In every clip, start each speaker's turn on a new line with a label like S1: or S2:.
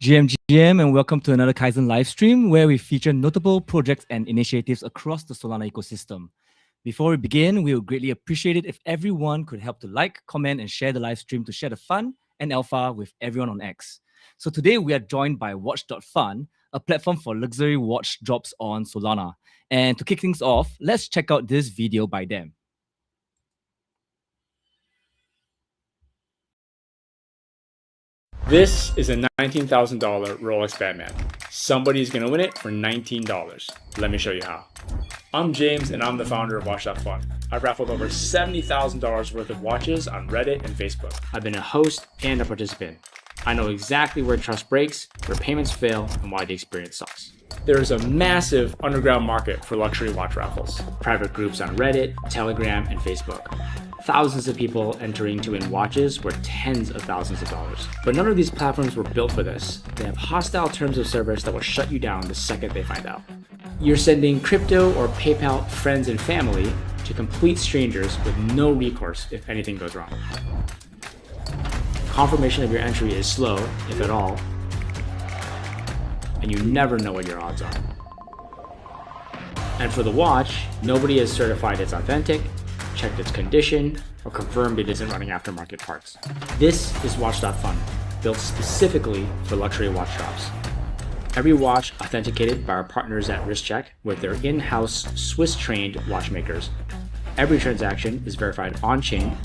S1: GM, and welcome to another Kyzzen Livestream where we feature notable projects and initiatives across the Solana ecosystem. Before we begin, we would greatly appreciate it if everyone could help to like, comment, and share the live stream to share the fun and alpha with everyone on X. So today we are joined by Watch.Fun, a platform for luxury watch drops on Solana. And to kick things off, let's check out this video by them.
S2: This is a $19,000 Rolex Batman. Somebody's gonna win it for $19. Let me show you how. I'm James and I'm the founder of Watch.Fun. I've raffled over $70,000 worth of watches on Reddit and Facebook. I've been a host and a participant. I know exactly where trust breaks, where payments fail, and why the experience sucks. There is a massive underground market for luxury watch raffles. Private groups on Reddit, Telegram, and Facebook. Thousands of people entering to win watches worth tens of thousands of dollars. But none of these platforms were built for this. They have hostile terms of service that will shut you down the second they find out. You're sending crypto or PayPal friends and family to complete strangers with no recourse if anything goes wrong. Confirmation of your entry is slow, if at all, and you never know what your odds are. And for the watch, nobody has certified it's authentic, checked its condition, or confirmed it isn't running aftermarket parts. This is Watch.Fun, built specifically for luxury watch drops. Every watch authenticated by our partners at WristCheck with their in-house Swiss-trained watchmakers. Every transaction is verified on-chain,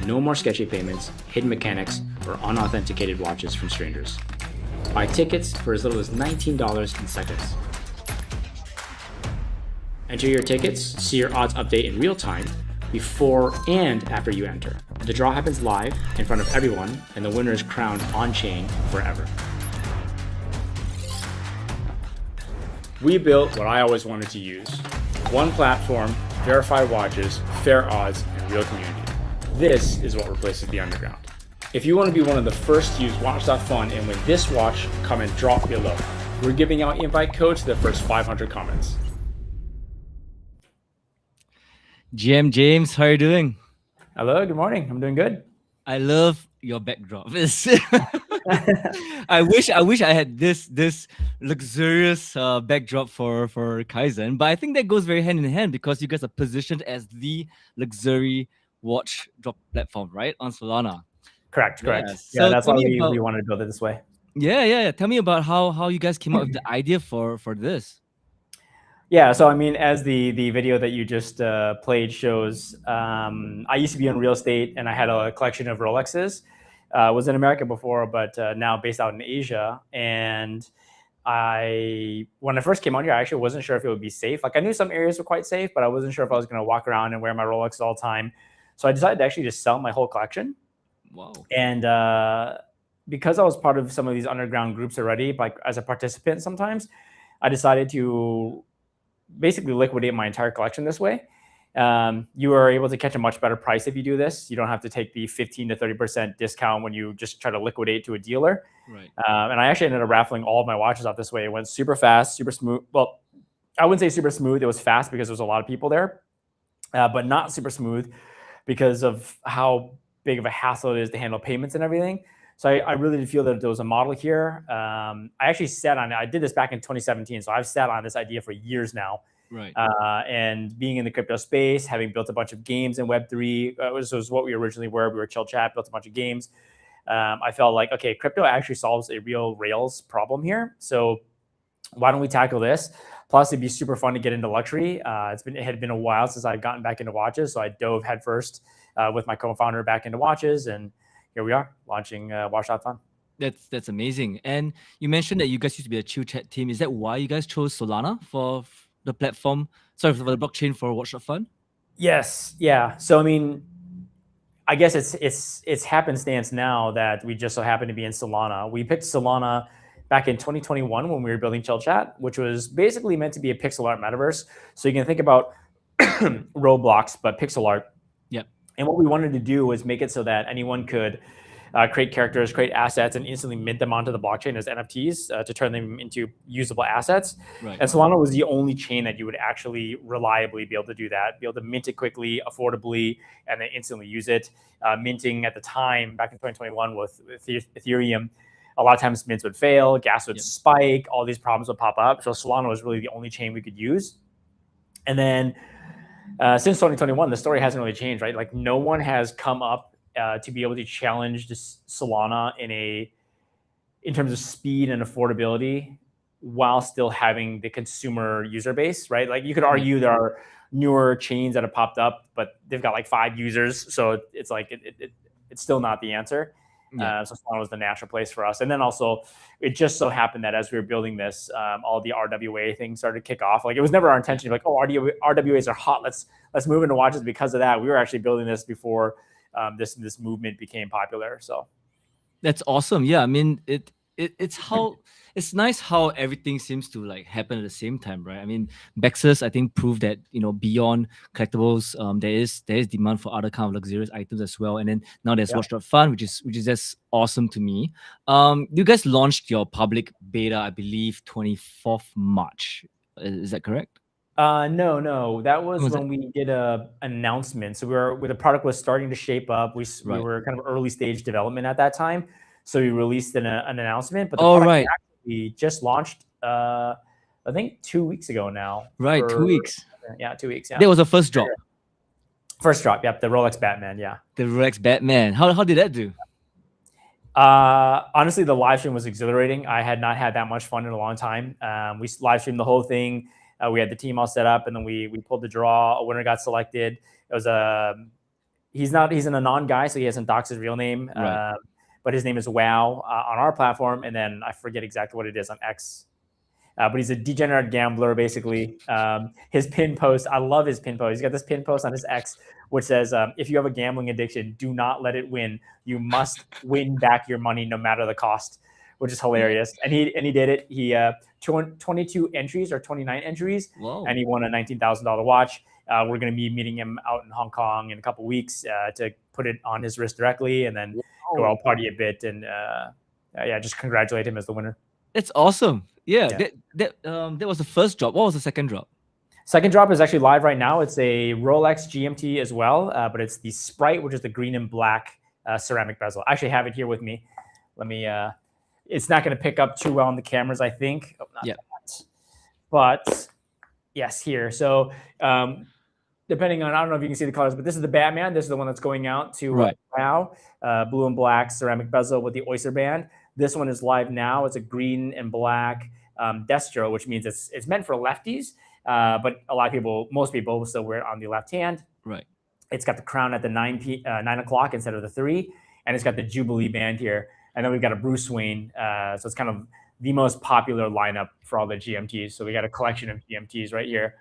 S2: no more sketchy payments, hidden mechanics, or unauthenticated watches from strangers. Buy tickets for as little as $19 in seconds. Enter your tickets, see your odds update in real time, before and after you enter. The draw happens live in front of everyone, and the winner is crowned on-chain forever. We built what I always wanted to use. One platform, verified watches, fair odds, and real community. This is what replaces the underground. If you want to be one of the first to use Watch.Fun and win this watch, comment drop below. We're giving out invite codes to the first 500 comments.
S1: GM James, how are you doing?
S3: Hello, good morning. I'm doing good.
S1: I love your backdrop. I wish I had this luxurious backdrop for Kyzzen, but I think that goes very hand in hand because you guys are positioned as the luxury watch drop platform, right, on Solana.
S3: Correct.
S1: Yeah,
S3: Yeah,
S1: so
S3: that's
S1: tell
S3: why
S1: me
S3: we wanted to build it this way.
S1: Yeah. Tell me about how you guys came up with the idea for this.
S3: Yeah, so I mean, as the video that you just played shows, I used to be in real estate and I had a collection of Rolexes. Was in America before, but now based out in Asia. And when I first came out here, I actually wasn't sure if it would be safe. Like I knew some areas were quite safe, but I wasn't sure if I was going to walk around and wear my Rolex all the time. So I decided to actually just sell my whole collection.
S1: Wow.
S3: And because I was part of some of these underground groups already, like as a participant sometimes, I decided to basically liquidate my entire collection this way. You are able to catch a much better price if you do this. You don't have to take the 15 to 30% discount when you just try to liquidate to a dealer.
S1: Right.
S3: And I actually ended up raffling all of my watches off this way. It went super fast, super smooth. Well, I wouldn't say super smooth. It was fast because there was a lot of people there, but not super smooth because of how big of a hassle it is to handle payments and everything. So I really did feel that there was a model here. I actually sat on it. I did this back in 2017. So I've sat on this idea for years now.
S1: Right.
S3: And being in the crypto space, having built a bunch of games in Web3, was what we originally were. We were Chill Chat, built a bunch of games. I felt like, okay, crypto actually solves a real Rails problem here. So why don't we tackle this? Plus, it'd be super fun to get into luxury. It had been a while since I'd gotten back into watches. So I dove headfirst with my co-founder back into watches. And here we are launching Watch.Fun.
S1: That's amazing. And you mentioned that you guys used to be a Chill Chat team. Is that why you guys chose Solana for the platform? Sorry, for the blockchain for Watch.Fun?
S3: Yes. Yeah. So I mean, I guess it's happenstance now that we just so happen to be in Solana. We picked Solana back in 2021 when we were building Chill Chat, which was basically meant to be a pixel art metaverse. So you can think about Roblox, but pixel art.
S1: Yep.
S3: And what we wanted to do was make it so that anyone could create characters, create assets, and instantly mint them onto the blockchain as NFTs to turn them into usable assets.
S1: Right.
S3: And Solana was the only chain that you would actually reliably be able to do that, be able to mint it quickly, affordably, and then instantly use it. Minting at the time, back in 2021 with Ethereum, a lot of times mints would fail, gas would
S1: Yep.
S3: spike, all these problems would pop up. So Solana was really the only chain we could use. And then since 2021, the story hasn't really changed, right? Like no one has come up to be able to challenge this Solana in terms of speed and affordability while still having the consumer user base, right? Like you could argue there are newer chains that have popped up, but they've got like 5 users. So it's like, it's still not the answer. So Solana was the natural place for us. And then also it just so happened that as we were building this, all the RWA things started to kick off. Like it was never our intention to be like, oh, RWAs are hot. Let's move into watches because of that. We were actually building this before this movement became popular. So
S1: that's awesome. Yeah, I mean it's nice how everything seems to like happen at the same time, right? I mean, Bexus I think proved that beyond collectibles, there is demand for other kind of luxurious items as well. And then now there's Watch.Fun, which is just awesome to me. You guys launched your public beta, I believe, 24th March. Is that correct?
S3: No, that was when we did an announcement. So the product was starting to shape up. We were kind of early stage development at that time. So we released an announcement, but the product actually just launched, I think 2 weeks ago now.
S1: Right, 2 weeks.
S3: Yeah, 2 weeks. Yeah.
S1: That was the first drop.
S3: First drop, yep, the Rolex Batman, yeah.
S1: The Rolex Batman. How did that do?
S3: Honestly, the live stream was exhilarating. I had not had that much fun in a long time. We live streamed the whole thing. We had the team all set up, and then we pulled the draw. A winner got selected. It was he's an Anon guy, so he hasn't doxed his real name.
S1: Right.
S3: But his name is Wow on our platform, and then I forget exactly what it is on X. But he's a degenerate gambler, basically. His pin post, I love his pin post. He's got this pin post on his X, which says, if you have a gambling addiction, do not let it win. You must win back your money no matter the cost, which is hilarious. And he did it. He 22 entries or 29 entries, and he won a $19,000 watch. We're going to be meeting him out in Hong Kong in a couple of weeks to put it on his wrist directly, and then go out party a bit and just congratulate him as the winner.
S1: It's awesome. Yeah. That was the first drop. What was the second drop?
S3: Second drop is actually live right now. It's a Rolex GMT as well, but it's the Sprite, which is the green and black ceramic bezel. I actually have it here with me. Let me. It's not going to pick up too well on the cameras, I think. Oh, not that. But yes, here. So depending on, I don't know if you can see the colors, but this is the Batman. This is the one that's going out to Wow. Blue and black ceramic bezel with the oyster band. This one is live now. It's a green and black destro, which means it's meant for lefties. But most people will still wear it on the left hand.
S1: Right.
S3: It's got the crown at the 9 o'clock instead of the 3, and it's got the Jubilee band here. And then we've got a Bruce Wayne. So it's kind of the most popular lineup for all the GMTs. So we got a collection of GMTs right here.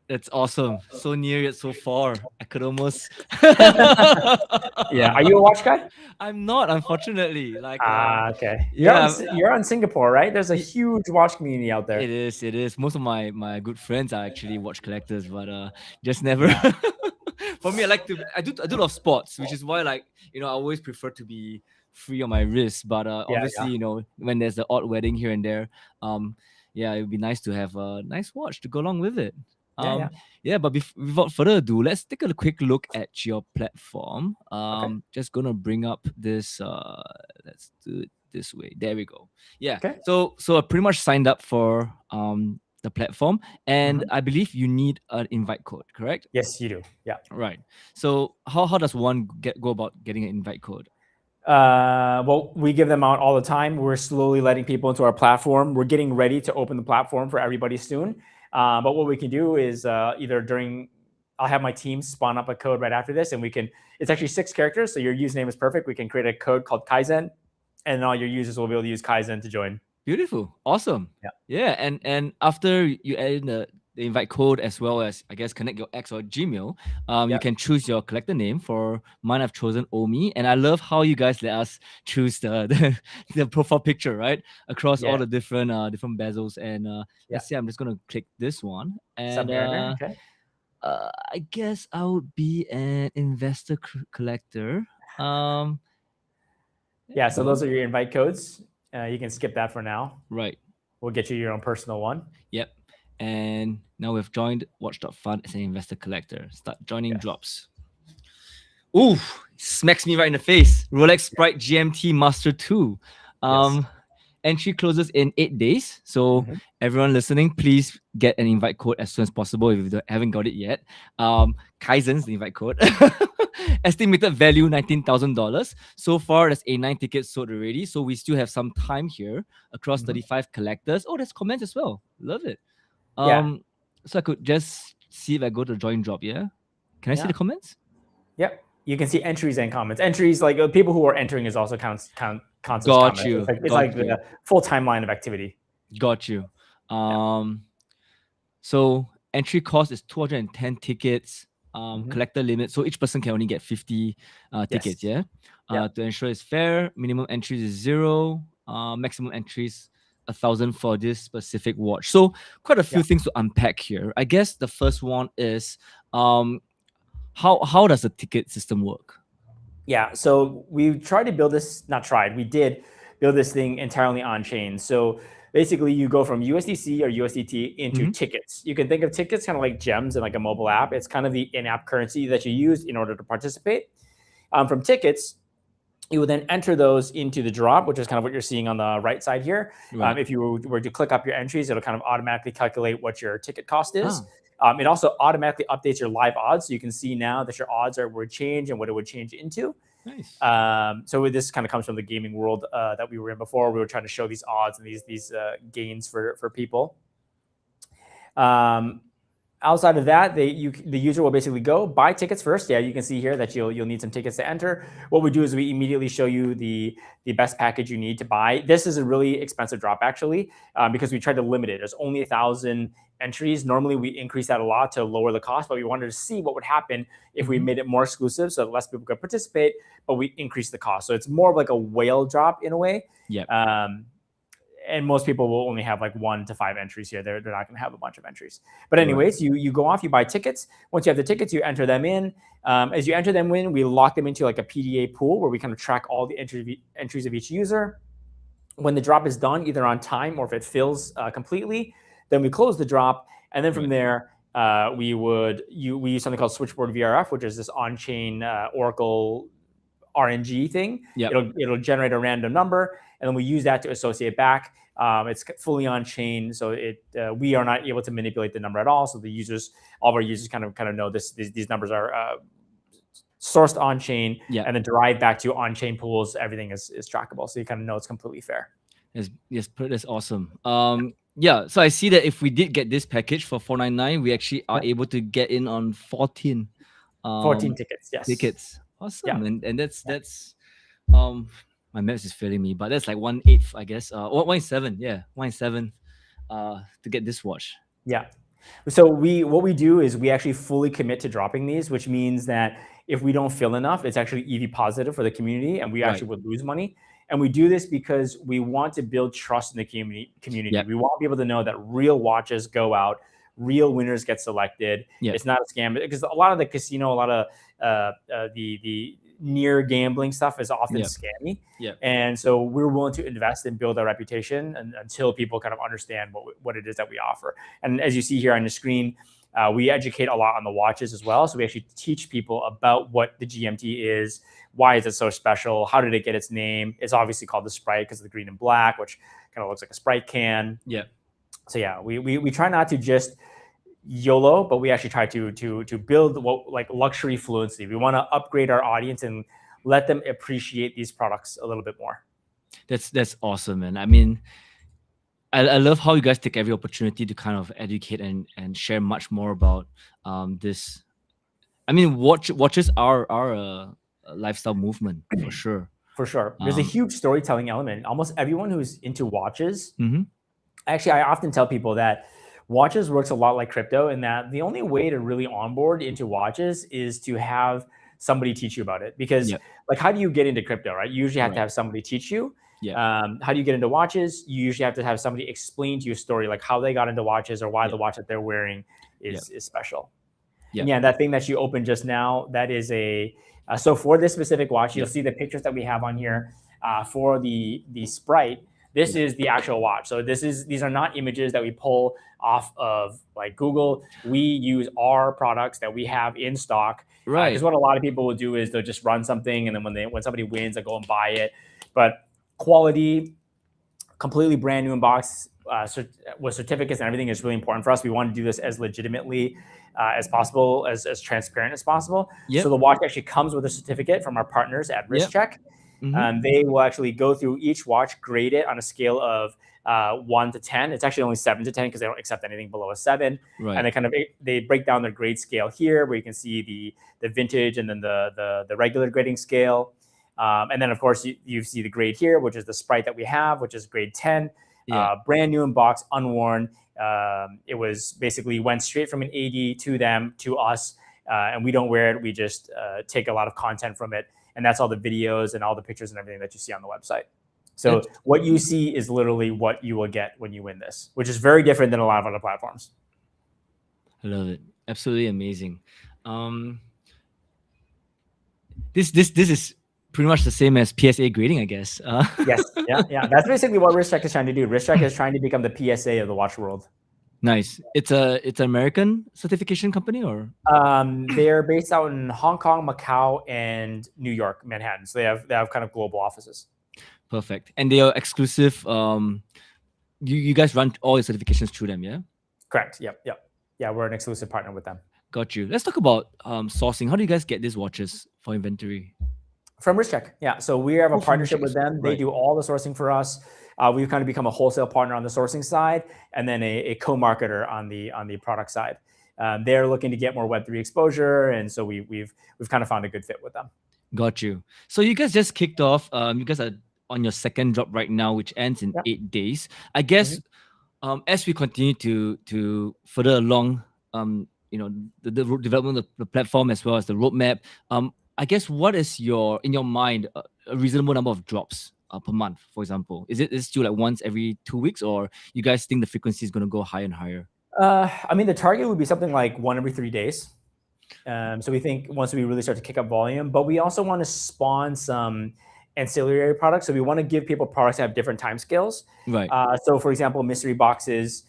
S1: That's awesome. So near yet so far. I could almost.
S3: Yeah. Are you a watch guy?
S1: I'm not, unfortunately.
S3: Okay. You're on Singapore, right? There's a huge watch community out there.
S1: It is. Most of my good friends are actually watch collectors, but just never. For me, I do a lot of sports, which is why I always prefer to be free on my wrist. But obviously, when there's the odd wedding here and there, it would be nice to have a nice watch to go along with it. But without further ado, let's take a quick look at your platform. Just gonna bring up this. Let's do it this way. There we go. Yeah. Okay. So I pretty much signed up for the platform, and I believe you need an invite code, correct?
S3: Yes, you do. Yeah.
S1: Right. So how does one go about getting an invite code?
S3: Well, we give them out all the time. We're slowly letting people into our platform. We're getting ready to open the platform for everybody soon. But what we can do is I'll have my team spawn up a code right after this, and it's actually 6 characters. So your username is perfect. We can create a code called Kyzzen, and all your users will be able to use Kyzzen to join.
S1: Beautiful. Awesome. Yeah. And after you add in the invite code, as well as, I guess, connect your X or Gmail, you can choose your collector name. For mine, I've chosen Omi, and I love how you guys let us choose the profile picture, right, across all the different bezels. And let's see, I'm just gonna click this one, and I guess I would be an investor collector.
S3: So those are your invite codes. You can skip that for now.
S1: Right.
S3: We'll get you your own personal one.
S1: Yep. And now we've joined Watch.Fun as an investor collector. Start joining drops. Ooh, smacks me right in the face. Rolex Sprite GMT Master 2. Entry closes in 8 days. So everyone listening, please get an invite code as soon as possible if you haven't got it yet. Kyzzen's the invite code. Estimated value $19,000. So far, there's 9 tickets sold already. So we still have some time here across 35 collectors. Oh, there's comments as well. Love it. So I could just see if I go to join drop, yeah? Can I see the comments?
S3: Yep. You can see entries and comments. Entries, like people who are entering is also counts as
S1: Got
S3: comments.
S1: you.
S3: It's like the full timeline of activity.
S1: Got you. So entry cost is 210 tickets. Collector limit. So each person can only get 50 tickets, yeah? To ensure it's fair, minimum entries is 0. Maximum entries 1,000 for this specific watch. So quite a few things to unpack here. I guess the first one is how does the ticket system work?
S3: Yeah, so we tried to build this, we did build this thing entirely on chain. So basically you go from USDC or USDT into tickets. You can think of tickets kind of like gems in like a mobile app. It's kind of the in-app currency that you use in order to participate. From tickets, you will then enter those into the drop, which is kind of what you're seeing on the right side here. If you were to click up your entries, it'll kind of automatically calculate what your ticket cost is. It also automatically updates your live odds. So you can see now that your odds would change and what it would change into.
S1: Nice.
S3: So this kind of comes from the gaming world that we were in before. We were trying to show these odds and these gains for people. Outside of that, the user will basically go buy tickets first. Yeah, you can see here that you'll need some tickets to enter. What we do is we immediately show you the best package you need to buy. This is a really expensive drop actually, because we tried to limit it. There's only 1,000 entries. Normally we increase that a lot to lower the cost, but we wanted to see what would happen if we made it more exclusive so that less people could participate, but we increase the cost. So it's more of like a whale drop in a way.
S1: Yeah.
S3: And most people will only have like 1 to 5 entries here. They're not going to have a bunch of entries. But anyways, you go off, you buy tickets. Once you have the tickets, you enter them in. As you enter them in, we lock them into like a PDA pool where we kind of track all the entries of each user. When the drop is done, either on time or if it fills completely, then we close the drop. And then from there, we use something called Switchboard VRF, which is this on-chain Oracle RNG thing. It'll generate a random number, and then we use that to associate back. It's fully on chain, so we are not able to manipulate the number at all. So all of our users kind of know these numbers are sourced on chain, and then derived back to on chain pools. Everything is trackable, so you kind of know it's completely fair.
S1: Yes, that's awesome. So I see that if we did get this package for $499, we actually are able to get in on 14
S3: tickets. Yes,
S1: tickets. Awesome. And that's my maths is failing me, but that's like 1/8, I guess. 1/7, 1/7 to get this watch.
S3: Yeah. So what we do is we actually fully commit to dropping these, which means that if we don't fill enough, it's actually EV positive for the community, and we actually would lose money. And we do this because we want to build trust in the community. We want people to know that real watches go out, real winners get selected. It's not a scam, because a lot of the casino, a lot of the near gambling stuff is often scammy. And so we're willing to invest and build our reputation until people kind of understand what it is that we offer. And as you see here on the screen, we educate a lot on the watches as well. So we actually teach people about what the GMT is, why is it so special, how did it get its name. It's obviously called the Sprite because of the green and black, which kind of looks like a Sprite can. So we try not to just YOLO, but we actually try to build like luxury fluency. We want to upgrade our audience and let them appreciate these products a little bit more.
S1: That's awesome, man. I mean, I love how you guys take every opportunity to kind of educate and share much more about this. I mean, watches are a lifestyle movement for sure.
S3: For sure. There's a huge storytelling element. Almost everyone who's into watches, actually, I often tell people that watches works a lot like crypto, in that the only way to really onboard into watches is to have somebody teach you about it. Because like, how do you get into crypto, right? You usually have to have somebody teach you. How do you get into watches? You usually have to have somebody explain to you a story, like how they got into watches or why the watch that they're wearing is special. And that thing that you opened just now, that is so for this specific watch, you'll see the pictures that we have on here for the Sprite. This is the actual watch. So these are not images that we pull off of like Google. We use our products that we have in stock. Because what a lot of people will do is they'll just run something, and then when somebody wins, they go and buy it. But quality, completely brand new in box, with certificates and everything is really important for us. We want to do this as legitimately as possible, as transparent as possible.
S1: Yep.
S3: So the watch actually comes with a certificate from our partners at WristCheck. They will actually go through each watch, grade it on a scale of 1 to 10. It's actually only 7 to 10 because they don't accept anything below a 7.
S1: Right.
S3: And they break down their grade scale here, where you can see the vintage and then the regular grading scale. And then of course you see the grade here, which is the Sprite that we have, which is grade 10. Brand new in box, unworn. It was basically went straight from an AD to them, to us, and we don't wear it. We just take a lot of content from it, and that's all the videos and all the pictures and everything that you see on the website. So what you see is literally what you will get when you win this, which is very different than a lot of other platforms.
S1: I love it. Absolutely amazing. This is pretty much the same as PSA grading, I guess.
S3: Yes, yeah. That's basically what WristCheck is trying to do. WristCheck is trying to become the PSA of the watch world.
S1: Nice. It's an American certification company, or?
S3: They're based out in Hong Kong, Macau, and New York, Manhattan. So they have kind of global offices.
S1: Perfect. And they are exclusive. You guys run all your certifications through them, yeah?
S3: Correct. Yep. Yeah, we're an exclusive partner with them.
S1: Got you. Let's talk about sourcing. How do you guys get these watches for inventory?
S3: From WristCheck, yeah. So we have a partnership with them. They do all the sourcing for us. We've kind of become a wholesale partner on the sourcing side, and then a co-marketer on the product side. They're looking to get more Web3 exposure, and so we've kind of found a good fit with them.
S1: Got you. So you guys just kicked off. You guys are on your second drop right now, which ends in 8 days. I guess as we continue to further along, the development of the platform as well as the roadmap. I guess what is in your mind a reasonable number of drops per month, for example? Is it still like once every 2 weeks, or you guys think the frequency is going to go higher and higher?
S3: I mean, the target would be something like 1 every 3 days. So we think once we really start to kick up volume, but we also want to spawn some ancillary products. So we want to give people products that have different time scales.
S1: Right.
S3: So for example, mystery boxes,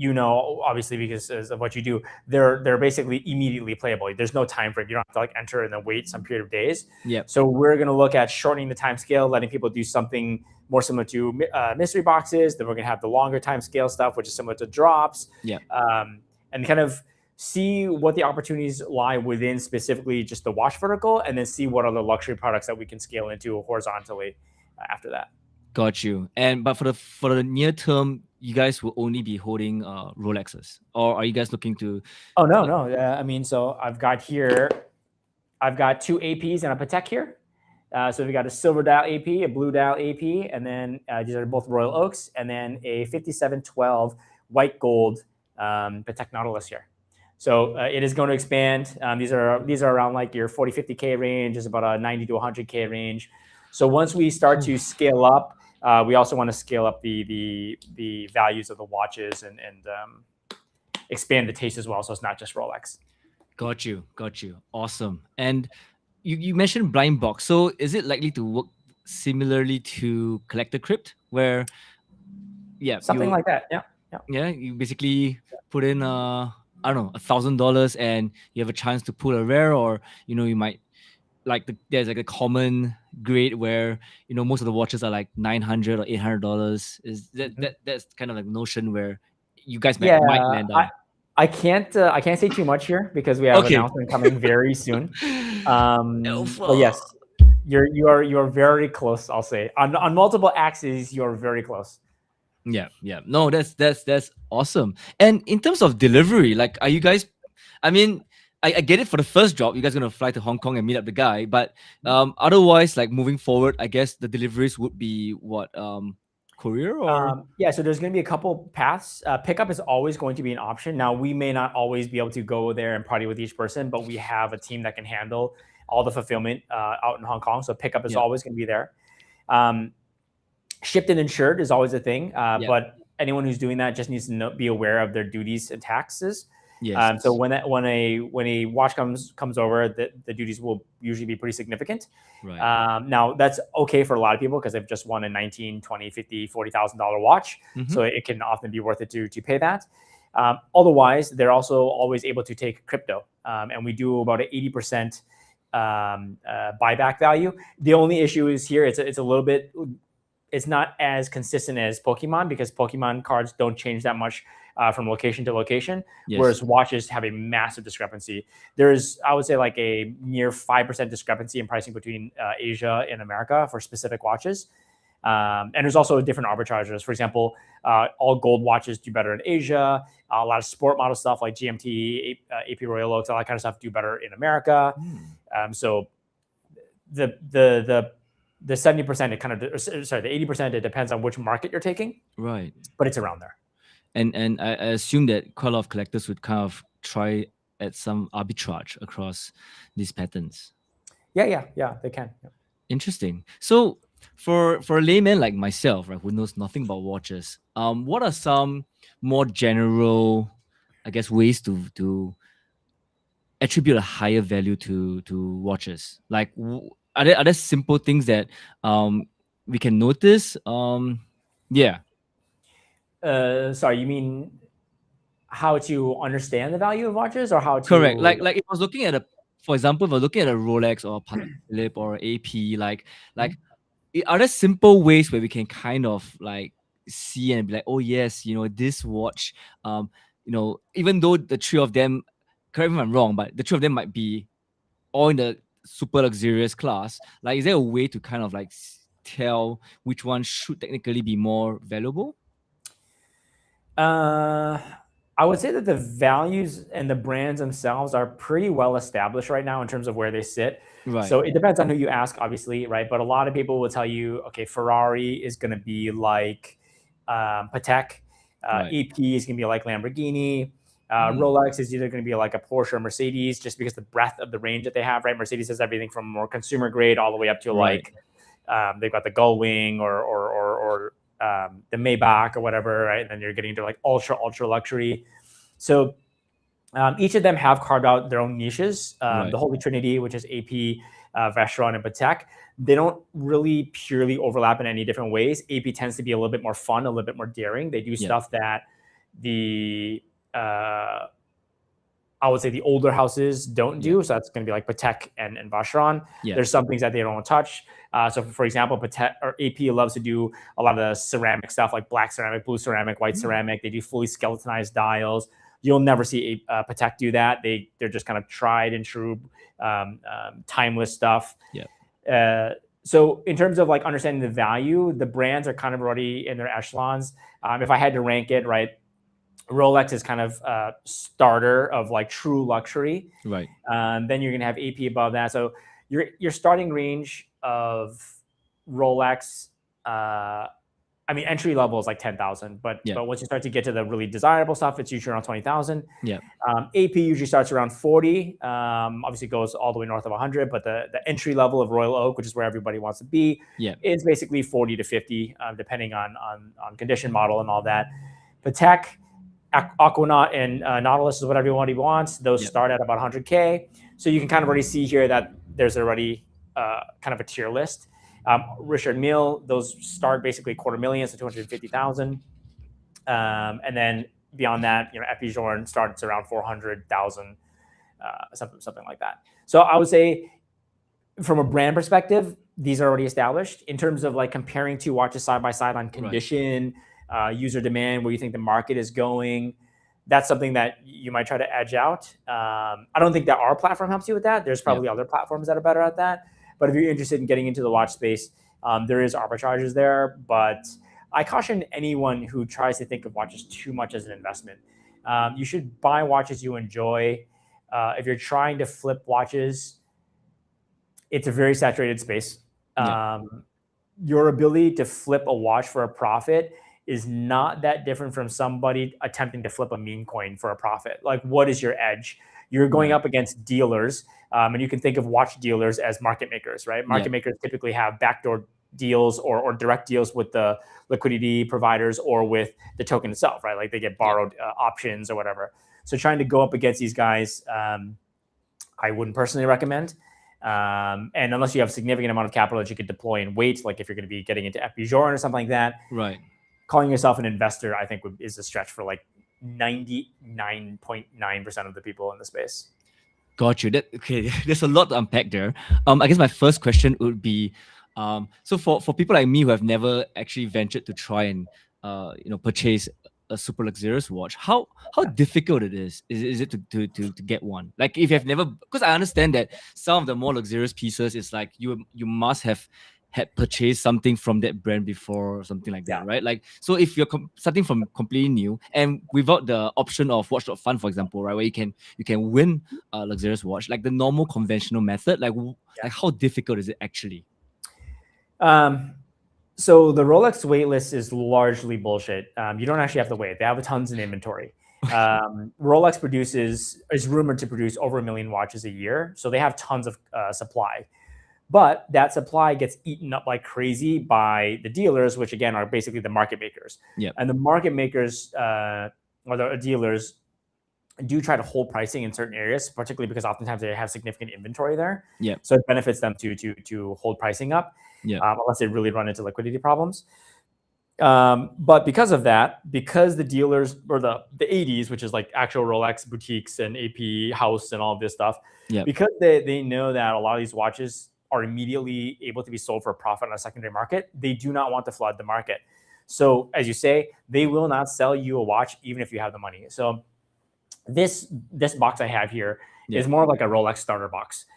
S3: obviously because of what you do, they're basically immediately playable. There's no time frame. You don't have to like enter and then wait some period of days.
S1: Yeah.
S3: So we're going to look at shortening the time scale, letting people do something more similar to mystery boxes. Then we're going to have the longer time scale stuff, which is similar to drops.
S1: Yeah.
S3: And kind of see what the opportunities lie within specifically just the watch vertical, and then see what other luxury products that we can scale into horizontally after that.
S1: Got you. But for the near term, you guys will only be holding Rolexes, or are you guys looking to?
S3: Oh no. I mean, so I've got 2 APs and a Patek here. So we've got a silver dial AP, a blue dial AP, and then these are both Royal Oaks, and then a 5712 white gold Patek Nautilus here. So it is going to expand. These are around like your 40, 50K range, is about a 90 to 100K range. So once we start to scale up, we also want to scale up the values of the watches and expand the taste as well. So it's not just Rolex.
S1: Got you. Awesome. And you mentioned blind box. So is it likely to work similarly to Collector Crypt, where
S3: something like that? Yeah.
S1: You basically put in $1,000 and you have a chance to pull a rare, or you might there's like a common grade where most of the watches are like $900 or $800. Is that's kind of like notion where you guys might land on?
S3: I can't say too much here because we have an announcement coming very soon. But yes, you are very close. I'll say on multiple axes, you're very close.
S1: Yeah. No, that's awesome. And in terms of delivery, like, are you guys? I mean, I get it for the first drop, you guys are gonna fly to Hong Kong and meet up the guy. But otherwise, like moving forward, I guess the deliveries would be what courier or
S3: so there's going to be a couple paths. Pickup is always going to be an option. Now we may not always be able to go there and party with each person, but we have a team that can handle all the fulfillment out in Hong Kong. So pickup is always going to be there. Shipped and insured is always a thing, but anyone who's doing that just needs to be aware of their duties and taxes.
S1: Yes.
S3: So when a watch comes over, the duties will usually be pretty significant.
S1: Right.
S3: Now that's okay for a lot of people because they've just won a $19,000, $20,000, $50,000, $40,000 watch. So it can often be worth it to pay that. Otherwise, they're also always able to take crypto. And we do about an 80% buyback value. The only issue is here it's a little bit, it's not as consistent as Pokemon, because Pokemon cards don't change that much from location to location, whereas watches have a massive discrepancy. There's, I would say, like a near 5% discrepancy in pricing between Asia and America for specific watches. And there's also different arbitrages. For example, all gold watches do better in Asia. A lot of sport model stuff like GMT, AP Royal Oaks, all that kind of stuff do better in America. So the 70%, it kind of, sorry, the 80%, it depends on which market you're taking.
S1: Right.
S3: But it's around there.
S1: And I assume that quite a lot of collectors would kind of try at some arbitrage across these patterns.
S3: Yeah, they can. Yeah.
S1: Interesting. So for a layman like myself, right, who knows nothing about watches, what are some more general, I guess, ways to attribute a higher value to watches? Like, are there simple things that we can notice? Yeah.
S3: Sorry, you mean how to understand the value of watches, or how to?
S1: Correct. Like if I was looking at for example, if I was looking at a Rolex or a Patek Philippe or an AP, like are there simple ways where we can kind of like see and be like, oh yes, this watch, even though the three of them, correct me if I'm wrong, but the three of them might be all in the super luxurious class. Like, is there a way to kind of like tell which one should technically be more valuable?
S3: I would say that the values and the brands themselves are pretty well established right now in terms of where they sit.
S1: Right.
S3: So it depends on who you ask, obviously, right? But a lot of people will tell you, okay, Ferrari is going to be like Patek, EP is going to be like Lamborghini, Rolex is either going to be like a Porsche or Mercedes, just because the breadth of the range that they have, right? Mercedes has everything from more consumer grade all the way up to like they've got the Gullwing or the Maybach or whatever, right? And then you're getting into like ultra luxury. So each of them have carved out their own niches. The Holy Trinity, which is AP, Vacheron, and Patek, they don't really purely overlap in any different ways. AP tends to be a little bit more fun, a little bit more daring. They do stuff that the I would say the older houses don't do. So that's going to be like Patek and Vacheron. There's some things that they don't touch. So for example, Patek or AP loves to do a lot of the ceramic stuff, like black ceramic, blue ceramic, white ceramic. They do fully skeletonized dials. You'll never see Patek do that. They're just kind of tried and true, timeless stuff. So in terms of like understanding the value, the brands are kind of already in their echelons. If I had to rank it, right, Rolex is kind of starter of like true luxury.
S1: Right.
S3: Then you're going to have AP above that. So your starting range of Rolex, I mean, entry level is like 10,000, but once you start to get to the really desirable stuff, it's usually around 20,000. AP usually starts around 40. Obviously goes all the way north of 100, but the entry level of Royal Oak, which is where everybody wants to be, is basically 40 to 50, depending on condition, model, and all that. Patek, Aquanaut, and Nautilus is what everybody wants. Those start at about 100K. So you can kind of already see here that there's already kind of a tier list. Richard Mille, those start basically $250,000, so 250,000. And then beyond that, Epi Jorn starts around 400,000, something like that. So I would say from a brand perspective, these are already established. In terms of like comparing two watches side by side on condition, user demand, where you think the market is going, that's something that you might try to edge out. I don't think that our platform helps you with that. There's probably other platforms that are better at that. But if you're interested in getting into the watch space, there is arbitrages there. But I caution anyone who tries to think of watches too much as an investment. You should buy watches you enjoy. If you're trying to flip watches, it's a very saturated space. Your ability to flip a watch for a profit is not that different from somebody attempting to flip a meme coin for a profit. Like, what is your edge? You're going up against dealers, and you can think of watch dealers as market makers, right? Market makers typically have backdoor deals or direct deals with the liquidity providers or with the token itself, right? Like they get borrowed options or whatever. So trying to go up against these guys, I wouldn't personally recommend. And unless you have a significant amount of capital that you could deploy and wait, like if you're going to be getting into Epi Jorn or something like that, calling yourself an investor, I think is a stretch for like 99.9% of the people in the space.
S1: Got you. Okay. There's a lot to unpack there. I guess my first question would be, so for people like me who have never actually ventured to try and purchase a super luxurious watch, how difficult it is it to get one? Like if you have never, because I understand that some of the more luxurious pieces is like you must have had purchased something from that brand before or something like that,
S3: Yeah.
S1: right? Like, so if you're starting from completely new and without the option of Watch.Fun, for example, right, where you can win a luxurious watch, like the normal conventional method, like how difficult is it actually?
S3: So the Rolex waitlist is largely bullshit. You don't actually have to wait. They have tons in inventory. Rolex is rumored to produce over 1 million watches a year. So they have tons of supply. But that supply gets eaten up like crazy by the dealers, which again are basically the market makers.
S1: Yep.
S3: And the market makers or the dealers do try to hold pricing in certain areas, particularly because oftentimes they have significant inventory there.
S1: Yep.
S3: So it benefits them to hold pricing up,
S1: Yep.
S3: Unless they really run into liquidity problems. But because of that, because the dealers or the 80s, which is like actual Rolex boutiques and AP house and all of this stuff,
S1: Yep.
S3: because they know that a lot of these watches are immediately able to be sold for a profit on a secondary market, they do not want to flood the market. So as you say, they will not sell you a watch even if you have the money. So this box I have here is more like a Rolex starter box.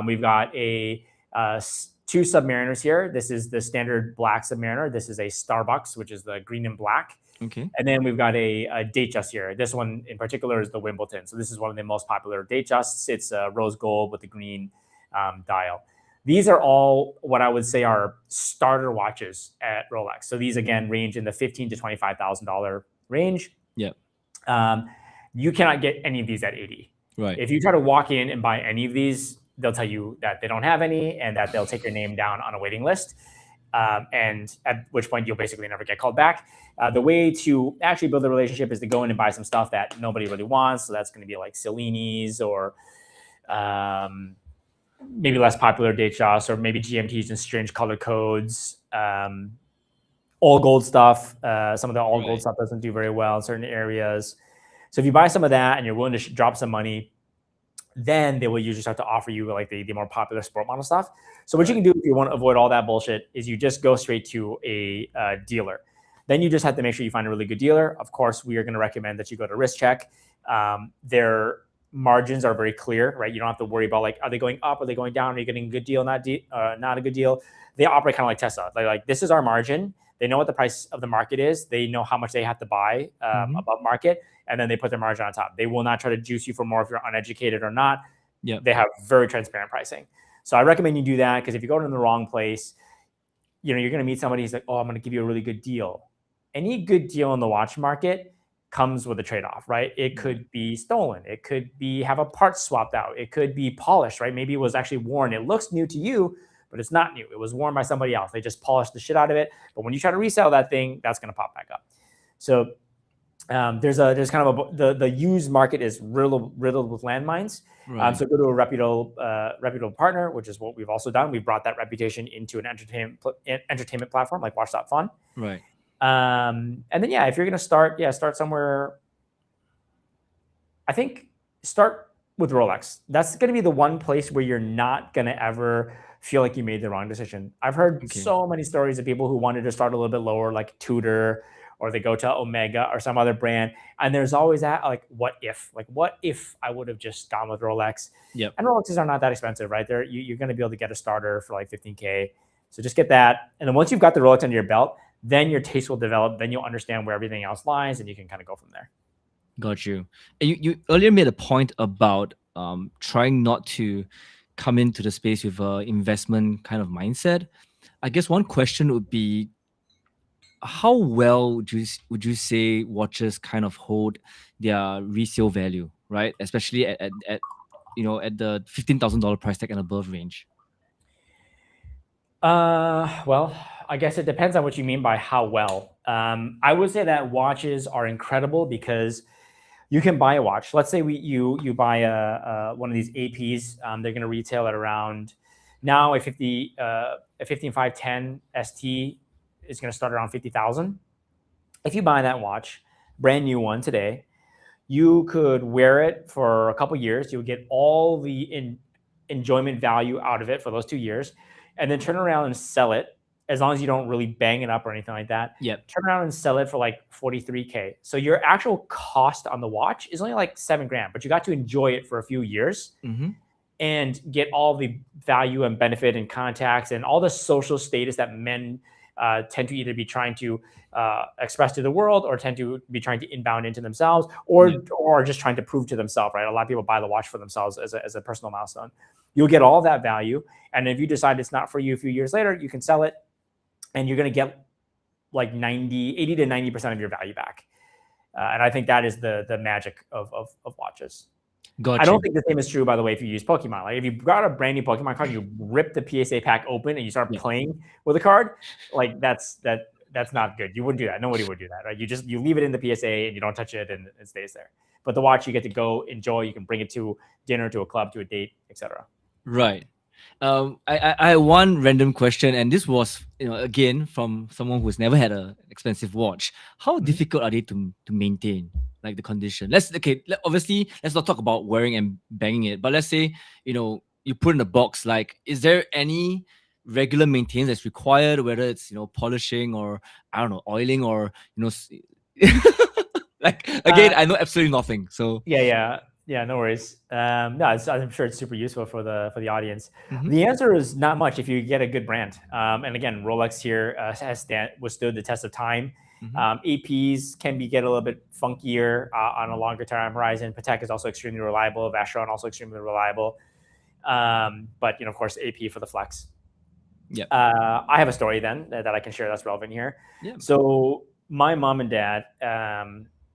S3: We've got two Submariners here. This is the standard black Submariner. This is a Starbucks, which is the green and black.
S1: Okay.
S3: And then we've got a Datejust here. This one in particular is the Wimbledon. So this is one of the most popular Datejusts. It's rose gold with the green dial. These are all what I would say are starter watches at Rolex. So these again range in the $15,000 to $25,000 range.
S1: Yep.
S3: You cannot get any of these at 80.
S1: Right.
S3: If you try to walk in and buy any of these, they'll tell you that they don't have any and that they'll take your name down on a waiting list. And at which point you'll basically never get called back. The way to actually build a relationship is to go in and buy some stuff that nobody really wants. So that's going to be like Cellini's or maybe less popular Datejusts or maybe GMTs and strange color codes. All gold stuff. Some of the all gold stuff doesn't do very well in certain areas. So if you buy some of that and you're willing to drop some money, then they will usually start to offer you like the more popular sport model stuff. So what you can do if you want to avoid all that bullshit is you just go straight to a dealer. Then you just have to make sure you find a really good dealer. Of course, we are going to recommend that you go to WristCheck. Their margins are very clear, right? You don't have to worry about like, are they going up? Are they going down? Are you getting a good deal? Not a good deal. They operate kind of like Tesla. They're like, this is our margin. They know what the price of the market is. They know how much they have to buy above market, and then they put their margin on top. They will not try to juice you for more if you're uneducated or not.
S1: Yep.
S3: They have very transparent pricing. So I recommend you do that because if you go to the wrong place, you're going to meet somebody who's like, oh, I'm going to give you a really good deal. Any good deal in the watch market comes with a trade-off, right? It could be stolen. It could be have a part swapped out. It could be polished, right? Maybe it was actually worn. It looks new to you, but it's not new. It was worn by somebody else. They just polished the shit out of it. But when you try to resell that thing, that's going to pop back up. So there's kind of the used market is riddled with landmines.
S1: Right.
S3: So go to a reputable partner, which is what we've also done. We brought that reputation into an entertainment platform like Watch.Fun.
S1: Right.
S3: And then if you're going to start somewhere. I think start with Rolex. That's going to be the one place where you're not going to ever feel like you made the wrong decision. I've heard so many stories of people who wanted to start a little bit lower, like Tudor, or they go to Omega or some other brand. And there's always that, like, what if I would have just gone with Rolex?
S1: Yep.
S3: And Rolexes are not that expensive, right? You're going to be able to get a starter for like $15K. So just get that. And then once you've got the Rolex under your belt, then your taste will develop. Then you'll understand where everything else lies and you can kind of go from there.
S1: Got you. And you earlier made a point about trying not to come into the space with an investment kind of mindset. I guess one question would be, how well would you say watches kind of hold their resale value, right? Especially at the $15,000 price tag and above range.
S3: Well, I guess it depends on what you mean by how well. I would say that watches are incredible because you can buy a watch. Let's say you buy one of these APs. They're going to retail at around now a 15510 ST is going to start around 50,000. If you buy that watch, brand new one today, you could wear it for a couple years. You'll get all the enjoyment value out of it for those 2 years, and then turn around and sell it, as long as you don't really bang it up or anything like that.
S1: Yep.
S3: Turn around and sell it for like 43K. So your actual cost on the watch is only like $7,000, but you got to enjoy it for a few years and get all the value and benefit and contacts and all the social status that men tend to either be trying to express to the world, or tend to be trying to inbound into themselves, or just trying to prove to themselves, right? A lot of people buy the watch for themselves as a personal milestone. You'll get all that value. And if you decide it's not for you a few years later, you can sell it, and you're going to get like 80 to 90% of your value back. And I think that is the magic of watches.
S1: Gotcha.
S3: I don't think the same is true, by the way, if you use Pokemon. Like if you got a brand new Pokemon card, you rip the PSA pack open and you start playing with a card, like that's not good. You wouldn't do that. Nobody would do that, right? You leave it in the PSA and you don't touch it, and it stays there. But the watch, you get to go enjoy. You can bring it to dinner, to a club, to a date, etc.
S1: Right. I had one random question, and this was, again, from someone who's never had an expensive watch. How difficult are they to maintain, like the condition? Obviously, let's not talk about wearing and banging it, but let's say, you put in a box, like, is there any regular maintenance that's required, whether it's, polishing, or, I don't know, oiling, or, like, again, I know absolutely nothing. So
S3: yeah, no worries. No, I'm sure it's super useful for the audience. The answer is not much if you get a good brand. And again, Rolex here has withstood the test of time. APs can get a little bit funkier on a longer time horizon. Patek is also extremely reliable. Vacheron also extremely reliable. But of course, AP for the flex.
S1: Yeah.
S3: I have a story then that I can share that's relevant here.
S1: Yeah.
S3: So my mom and dad,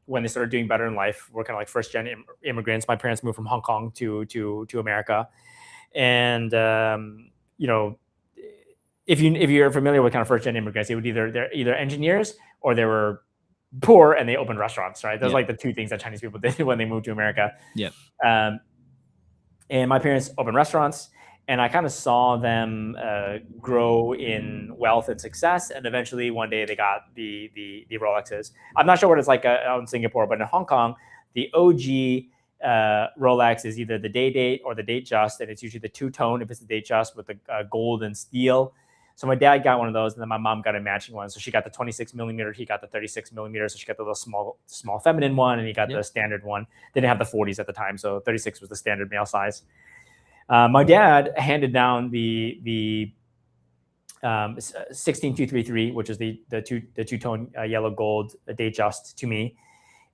S3: when they started doing better in life, were kind of like first-gen immigrants. My parents moved from Hong Kong to America, and if you're familiar with kind of first-gen immigrants, they're either engineers or they were poor and they opened restaurants, right? Those are like the two things that Chinese people did when they moved to America.
S1: Yeah.
S3: And my parents opened restaurants, and I kind of saw them grow in wealth and success. And eventually one day they got the Rolexes. I'm not sure what it's like out in Singapore, but in Hong Kong, the OG Rolex is either the day date or the date just. And it's usually the two-tone if it's the date just with the gold and steel. So my dad got one of those, and then my mom got a matching one. So she got the 26 millimeter, he got the 36 millimeter. So she got the little small feminine one, and he got the standard one. They didn't have the 40s at the time, so 36 was the standard male size. My dad handed down the 16233, which is the two-tone yellow gold date just to me.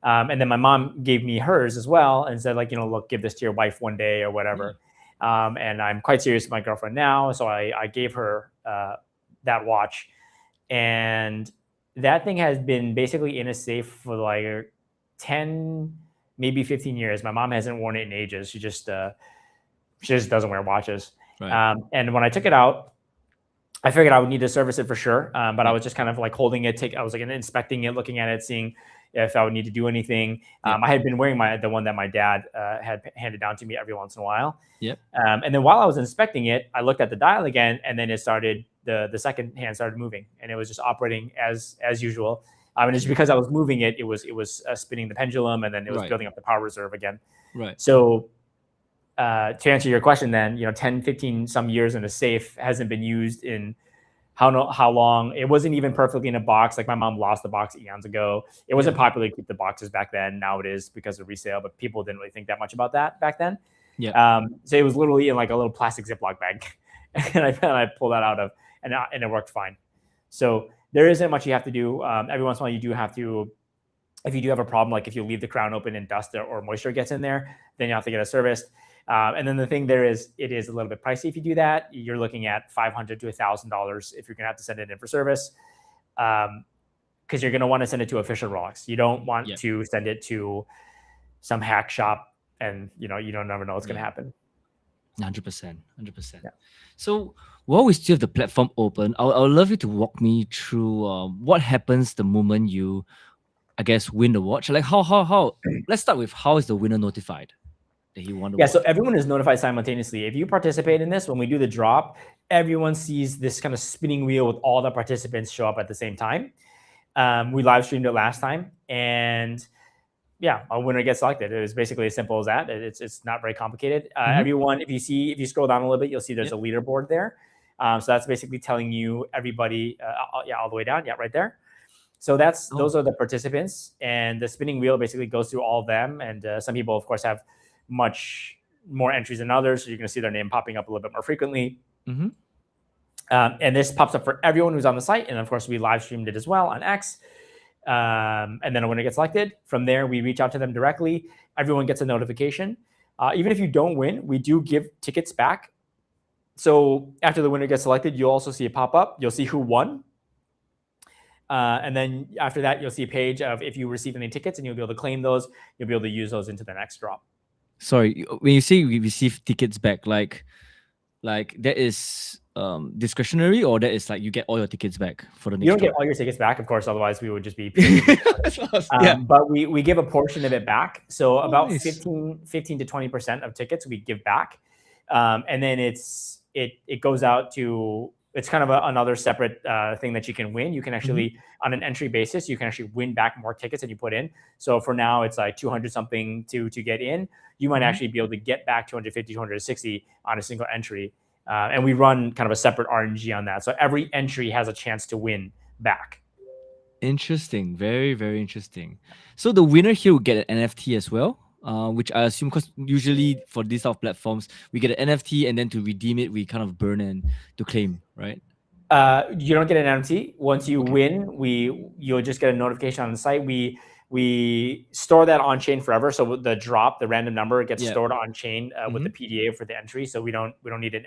S3: And then my mom gave me hers as well and said, like, look, give this to your wife one day or whatever. And I'm quite serious with my girlfriend now. So I gave her that watch. And that thing has been basically in a safe for like 10, maybe 15 years. My mom hasn't worn it in ages. She just doesn't wear watches. Right. And when I took it out, I figured I would need to service it for sure. But I was just kind of like holding it. I was like inspecting it, looking at it, seeing if I would need to do anything. I had been wearing the one that my dad had handed down to me every once in a while.
S1: Yep.
S3: And then while I was inspecting it, I looked at the dial again, and then it started, the second hand started moving, and it was just operating as usual. And it's because I was moving it, it was spinning the pendulum, and then it was building up the power reserve again.
S1: Right.
S3: So to answer your question then, 10, 15 some years in a safe hasn't been used in how long. It wasn't even perfectly in a box. Like my mom lost the box eons ago. It wasn't popular to keep the boxes back then. Now it is because of resale, but people didn't really think that much about that back then.
S1: Yeah.
S3: So it was literally in like a little plastic Ziploc bag, and I pulled that out of, and it worked fine. So there isn't much you have to do. Every once in a while, you do have to, if you do have a problem, like if you leave the crown open and dust or moisture gets in there, then you have to get it serviced. And then the thing there is, it is a little bit pricey if you do that. You're looking at $500 to $1,000 if you're going to have to send it in for service, because you're going to want to send it to official Rolex. You don't want to send it to some hack shop, and you don't never know what's going to happen.
S1: 100%. Yeah. So while we still have the platform open, I would love you to walk me through what happens the moment you, I guess, win the watch. Like how? Let's start with, how is the winner notified that he won the watch?
S3: So everyone is notified simultaneously. If you participate in this, when we do the drop, everyone sees this kind of spinning wheel with all the participants show up at the same time. We live streamed it last time, and yeah, a winner gets selected. It was basically as simple as that. It's not very complicated.
S1: Mhm.
S3: Everyone, if you scroll down a little bit, you'll see there's
S1: Yep.
S3: a leaderboard there. So that's basically telling you everybody, all the way down, yeah, right there. So those
S1: Oh.
S3: are the participants, and the spinning wheel basically goes through all of them. And some people, of course, have much more entries than others, so you're going to see their name popping up a little bit more frequently.
S1: Mm-hmm.
S3: And this pops up for everyone who's on the site, and of course, we live streamed it as well on X. And then a winner gets selected. From there, we reach out to them directly. Everyone gets a notification. Even if you don't win, we do give tickets back. So after the winner gets selected, you'll also see a pop up. You'll see who won. And then after that, you'll see a page of if you receive any tickets, and you'll be able to claim those. You'll be able to use those into the next drop.
S1: Sorry, when you say we receive tickets back, like that is discretionary, or that is like you get all your tickets back for the next
S3: You don't get
S1: drop?
S3: all your tickets back, of course. Otherwise, we would just be.
S1: Yeah.
S3: But we give a portion of it back. So about
S1: nice.
S3: 15 to 20% of tickets we give back. And then it goes out to, it's kind of another separate thing that you can win. You can actually, on an entry basis, you can actually win back more tickets than you put in. So for now, it's like 200 something to get in. You might actually be able to get back 250, 260 on a single entry. And we run kind of a separate RNG on that. So every entry has a chance to win back.
S1: Interesting. Very, very interesting. So the winner here will get an NFT as well, which I assume, because usually for these type of platforms, we get an NFT and then to redeem it, we kind of burn and to claim, right?
S3: You don't get an NFT. Once you win, you'll just get a notification on the site. We store that on chain forever. So the random number gets stored on chain with the PDA for the entry. So we don't need an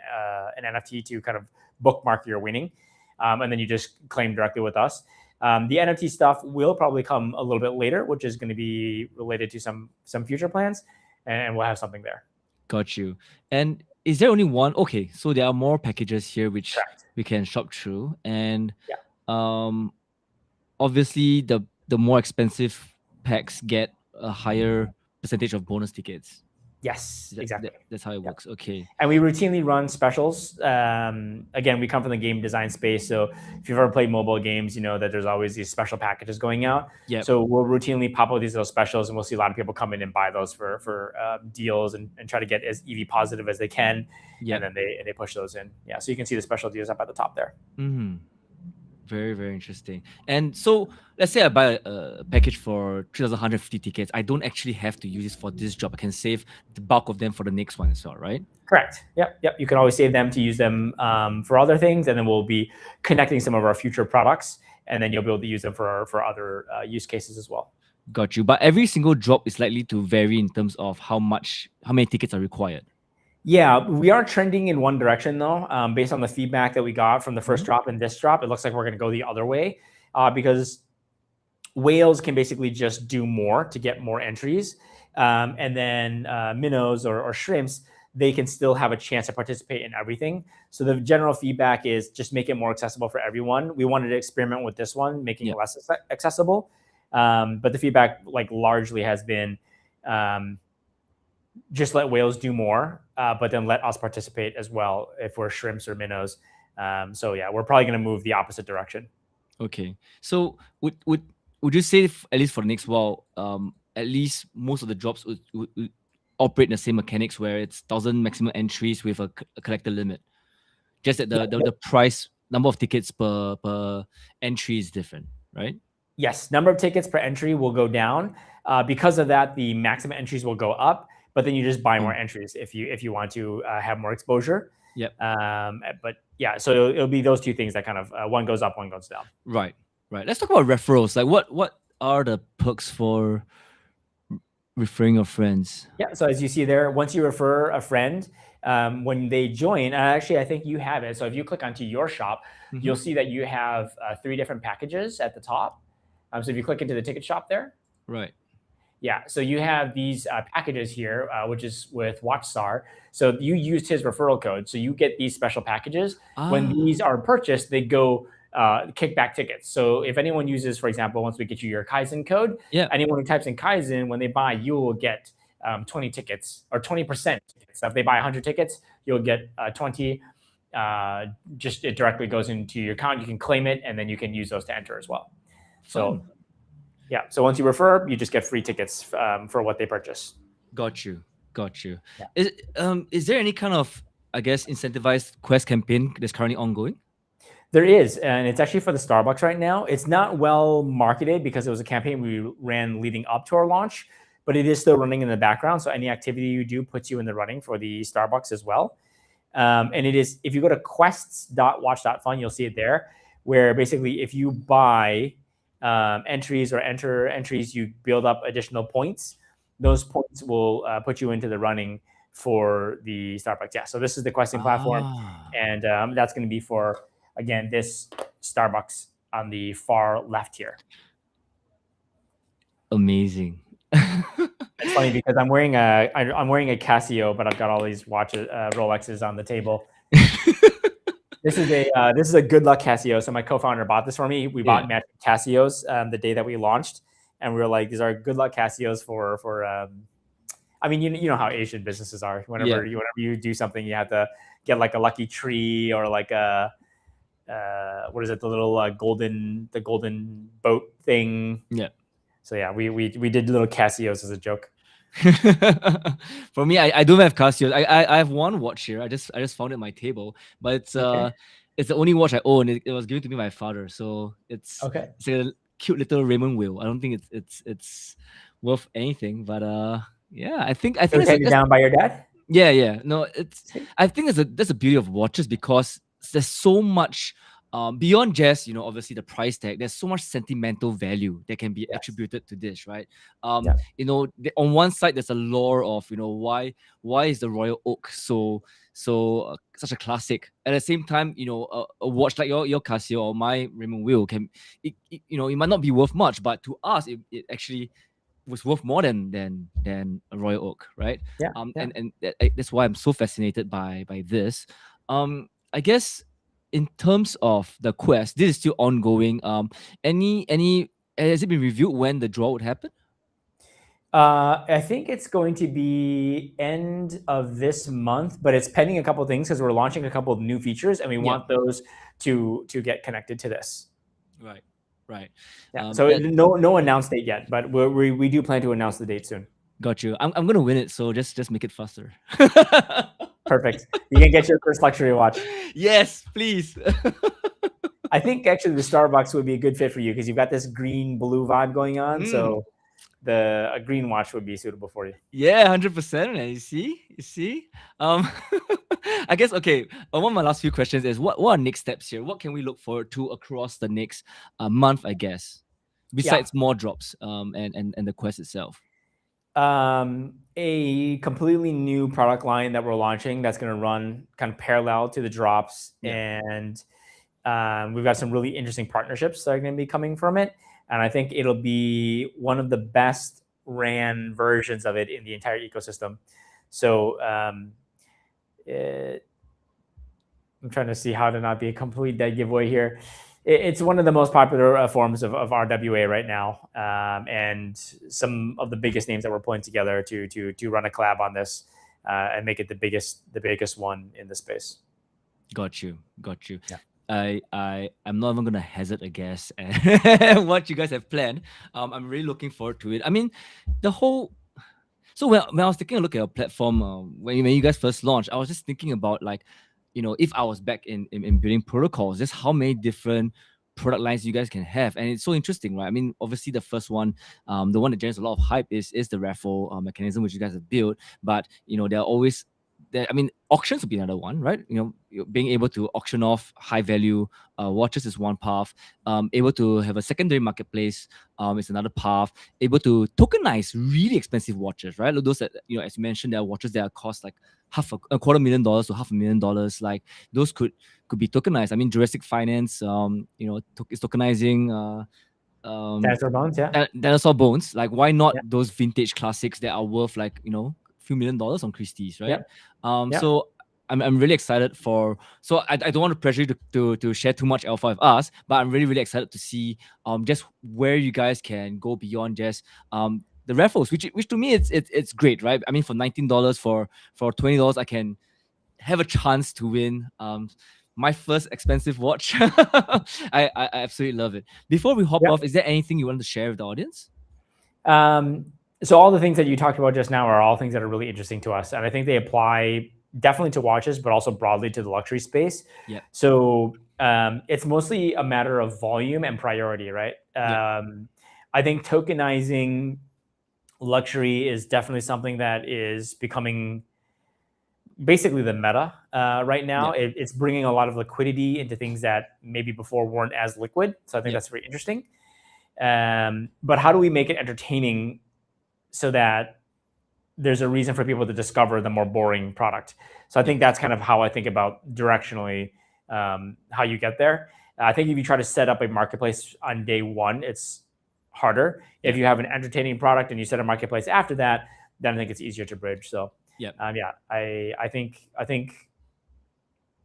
S3: NFT to kind of bookmark your winning, and then you just claim directly with us. The NFT stuff will probably come a little bit later, which is going to be related to some future plans, and we'll have something there.
S1: Got you. And is there only one? Okay, so there are more packages here which we can shop through, and obviously the more expensive packs get a higher percentage of bonus tickets.
S3: Yes, exactly.
S1: That's how it works. Okay.
S3: And we routinely run specials. Again, we come from the game design space, so if you've ever played mobile games, you know that there's always these special packages going out. So we'll routinely pop up these little specials, and we'll see a lot of people come in and buy those for deals and try to get as EV positive as they can. And then they push those in. Yeah, so you can see the special deals up at the top there.
S1: Very, very interesting. And so let's say I buy a package for 3,150 tickets. I don't actually have to use this for this job. I can save the bulk of them for the next one as well, right?
S3: Correct. Yep. You can always save them to use them for other things, and then we'll be connecting some of our future products, and then you'll be able to use them for other use cases as well.
S1: Got you. But every single drop is likely to vary in terms of how many tickets are required.
S3: Yeah, we are trending in one direction though, based on the feedback that we got from the first drop and this drop. It looks like we're going to go the other way because whales can basically just do more to get more entries. And then minnows or shrimps, they can still have a chance to participate in everything. So the general feedback is just make it more accessible for everyone. We wanted to experiment with this one, making it less accessible. But the feedback largely has been just let whales do more, but then let us participate as well if we're shrimps or minnows. So yeah, we're probably going to move the opposite direction.
S1: Okay. So would you say, at least for the next while, at least most of the drops would operate in the same mechanics where it's 1,000 maximum entries with a collector limit? Just that the price, number of tickets per entry is different, right?
S3: Yes, number of tickets per entry will go down. Because of that, the maximum entries will go up. But then you just buy more entries if you want to have more exposure. But yeah, so it'll be those two things that kind of one goes up, one goes down.
S1: Right. Let's talk about referrals. Like what are the perks for referring your friends?
S3: Yeah. So as you see there, once you refer a friend, when they join, actually I think you have it. So if you click onto your shop, you'll see that you have 3 different packages at the top. So if you click into the ticket shop there,
S1: right.
S3: Yeah, so you have these packages here, which is with WatchStar. So you used his referral code, so you get these special packages. When these are purchased, they go kickback tickets. So if anyone uses, for example, once we get you your Kyzzen code, anyone who types in Kyzzen, when they buy, you will get 20 tickets or 20%. So if they buy 100 tickets, you'll get 20. Just it directly goes into your account. You can claim it, and then you can use those to enter as well. So. Yeah. So once you refer, you just get free tickets for what they purchase.
S1: Got you.
S3: Yeah.
S1: Is there any kind of, I guess, incentivized quest campaign that's currently ongoing?
S3: There is, and it's actually for the Starbucks right now. It's not well marketed because it was a campaign we ran leading up to our launch, but it is still running in the background. So any activity you do puts you in the running for the Starbucks as well. And it is, if you go to quests.watch.fun, you'll see it there, where basically if you buy entries or enter entries, you build up additional points. Those points will put you into the running for the Starbucks. Yeah. So this is the questing platform, and that's going to be for, again, this Starbucks on the far left here.
S1: Amazing.
S3: It's funny because I'm wearing a Casio, but I've got all these watches, Rolexes on the table. This is a good luck Casio. So my co-founder bought this for me. We bought matching Casios the day that we launched, and we were like, these are good luck Casios for. I mean, you know how Asian businesses are. Whenever you do something, you have to get like a lucky tree or like a what is it? The little golden boat thing.
S1: Yeah.
S3: So yeah, we did little Casios as a joke.
S1: For me, I don't have Casio. I have one watch here. I just found it on my table, but it's it's the only watch I own. It was given to me by my father, so it's it's like a cute little Raymond wheel. I don't think it's worth anything, but yeah, I think
S3: it was handed down by your dad.
S1: Yeah. No, I think that's the beauty of watches, because there's so much beyond just, obviously the price tag. There's so much sentimental value that can be attributed to this, right? On one side, there's a lore of, why is the royal oak so such a classic. At the same time, a watch like your Casio or my Raymond wheel it might not be worth much, but to us, it actually was worth more than a royal oak, right? And that's why I'm so fascinated by this. I guess in terms of the quest, this is still ongoing. Any has it been reviewed when the draw would happen?
S3: I think it's going to be end of this month, but it's pending a couple of things because we're launching a couple of new features, and we want those to get connected to this.
S1: Right.
S3: Yeah. So no announced date yet, but we do plan to announce the date soon.
S1: Got you. I'm gonna win it, so just make it faster.
S3: Perfect. You can get your first luxury watch.
S1: Yes, please.
S3: I think actually the Starbucks would be a good fit for you because you've got this green blue vibe going on. So a green watch would be suitable for you.
S1: Yeah, 100%. You see. I guess one of my last few questions is what are next steps here? What can we look forward to across the next month? I guess besides more drops and the quest itself.
S3: A completely new product line that we're launching that's going to run kind of parallel to the drops, and we've got some really interesting partnerships that are going to be coming from it, and I think it'll be one of the best ran versions of it in the entire ecosystem. So I'm trying to see how to not be a complete dead giveaway here. It's one of the most popular forms of RWA right now, and some of the biggest names that we're pulling together to run a collab on this and make it the biggest one in the space. Got you.
S1: Yeah. I'm not even gonna hazard a guess at what you guys have planned. I'm really looking forward to it. I mean, so when I was taking a look at your platform, when you guys first launched, I was just thinking about if I was back in building protocols, just how many different product lines you guys can have. And it's so interesting, right? I mean, obviously the first one, the one that generates a lot of hype is the raffle mechanism, which you guys have built. But, there are always, auctions would be another one, right? Being able to auction off high value watches is one path. Able to have a secondary marketplace is another path. Able to tokenize really expensive watches, right? Those that, as you mentioned, there are watches that cost like $250,000 to $500,000. Like those could be tokenized. I mean, Jurassic Finance, is tokenizing
S3: dinosaur bones,
S1: dinosaur bones. Like, why not those vintage classics that are worth like few $1 million on Christie's, right? So I'm really excited so I don't want to pressure you to share too much alpha with us, but I'm really, really excited to see just where you guys can go beyond just the raffles, which to me it's great, right? I mean, for $19, for $20, I can have a chance to win my first expensive watch. I absolutely love it. Before we hop
S3: Yeah.
S1: off, is there anything you want to share with the audience?
S3: So all the things that you talked about just now are all things that are really interesting to us, and I think they apply definitely to watches, but also broadly to the luxury space.
S1: Yeah.
S3: So it's mostly a matter of volume and priority, right?
S1: Yeah.
S3: I think tokenizing luxury is definitely something that is becoming basically the meta right now.
S1: Yeah.
S3: It's bringing a lot of liquidity into things that maybe before weren't as liquid. So I think
S1: Yeah.
S3: that's very interesting. But how do we make it entertaining so that there's a reason for people to discover the more boring product? So I think that's kind of how I think about directionally how you get there. I think if you try to set up a marketplace on day one, it's harder. If
S1: Yeah.
S3: you have an entertaining product and you set a marketplace after that, then I think it's easier to bridge. So
S1: Yeah.
S3: I think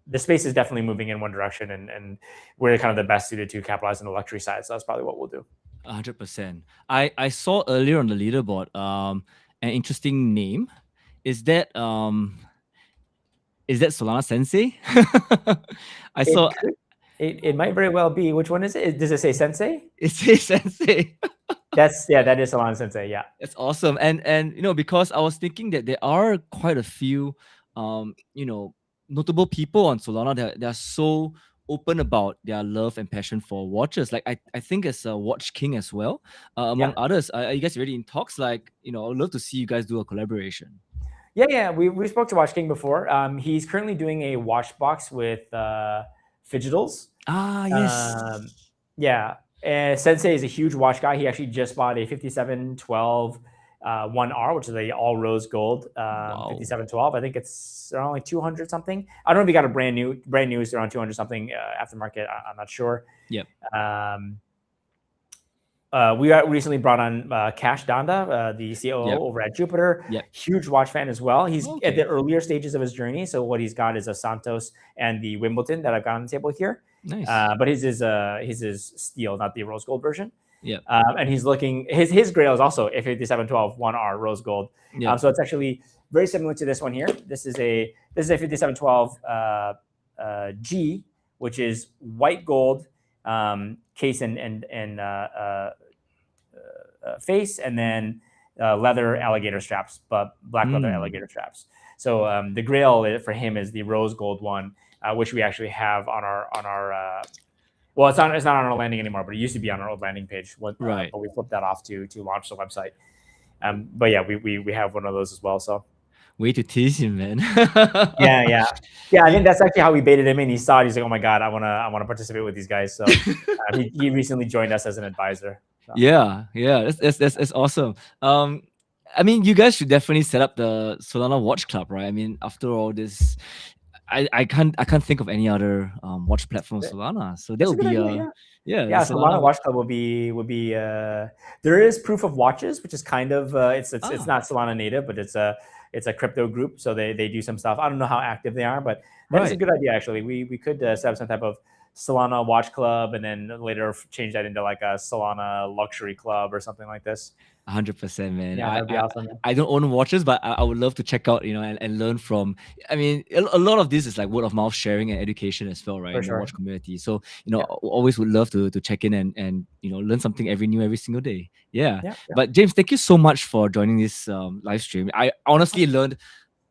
S3: the space is definitely moving in one direction, and we're kind of the best suited to capitalize on the luxury side. So that's probably what we'll do.
S1: 100%. I saw earlier on the leaderboard an interesting name. Is that Solana Sensei? I saw
S3: It might very well be. Which one is it? Does it say Sensei?
S1: it says Sensei.
S3: That is Solana Sensei. Yeah.
S1: That's awesome. And because I was thinking that there are quite a few notable people on Solana that are so open about their love and passion for watches. Like I think it's a Watch King as well, among others. Are you guys already in talks? Like, I'd love to see you guys do a collaboration.
S3: Yeah. We spoke to Watch King before. He's currently doing a watch box with Fidgetals.
S1: Yes.
S3: Yeah. Sensei is a huge watch guy. He actually just bought a 5712 1R, which is a all rose gold 5712. I think it's around like 200 something. I don't know if he got a brand new. It's around 200 something aftermarket. I'm not sure.
S1: Yep.
S3: We recently brought on Cash Danda, the COO over at Jupiter.
S1: Yep.
S3: Huge watch fan as well. He's at the earlier stages of his journey. So what he's got is a Santos and the Wimbledon that I've got on the table here.
S1: Nice.
S3: But his is steel, not the rose gold version.
S1: Yeah.
S3: And he's looking, his grail is also a 5712 1R rose gold.
S1: Yeah.
S3: So it's actually very similar to this one here. This is a 5712 G, which is white gold case and face, and then leather alligator straps, but black leather alligator straps. So the grail for him is the rose gold one, which we actually have on our well, it's not on our landing anymore, but it used to be on our old landing page.
S1: Right.
S3: But we flipped that off to launch the website. But yeah, we have one of those as well. So
S1: way to tease him, man.
S3: yeah. I think that's actually how we baited him in. He saw it. He's like, "Oh my god, I wanna participate with these guys." So he recently joined us as an advisor. So.
S1: Yeah, that's awesome. I mean, you guys should definitely set up the Solana Watch Club, right? I mean, after all this, I can't think of any other watch platform Solana. So that would be
S3: Solana Watch Club would be there is Proof of Watches, which is kind of it's not Solana native, but it's a crypto group, so they do some stuff. I don't know how active they are, but that's a good idea actually. We could set up some type of Solana Watch Club and then later change that into like a Solana Luxury Club or something like this.
S1: 100%, man.
S3: Yeah, that'd be awesome.
S1: I don't own watches, but I would love to check out, and learn from. I mean, a lot of this is like word of mouth sharing and education as well, right? In the watch community. So, always would love to check in and learn something every single day. Yeah. But James, thank you so much for joining this live stream. I honestly learned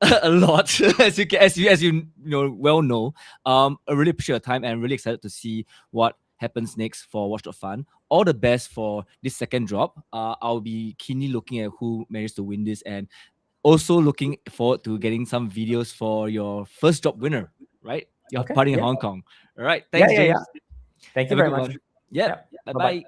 S1: a lot as you well know. I really appreciate your time and really excited to see what happens next for Watch.Fun. All the best for this second drop. I'll be keenly looking at who managed to win this, and also looking forward to getting some videos for your first drop winner, right? Your party in Hong Kong. All right. Thanks, James.
S3: Thank you very much.
S1: Bye-bye.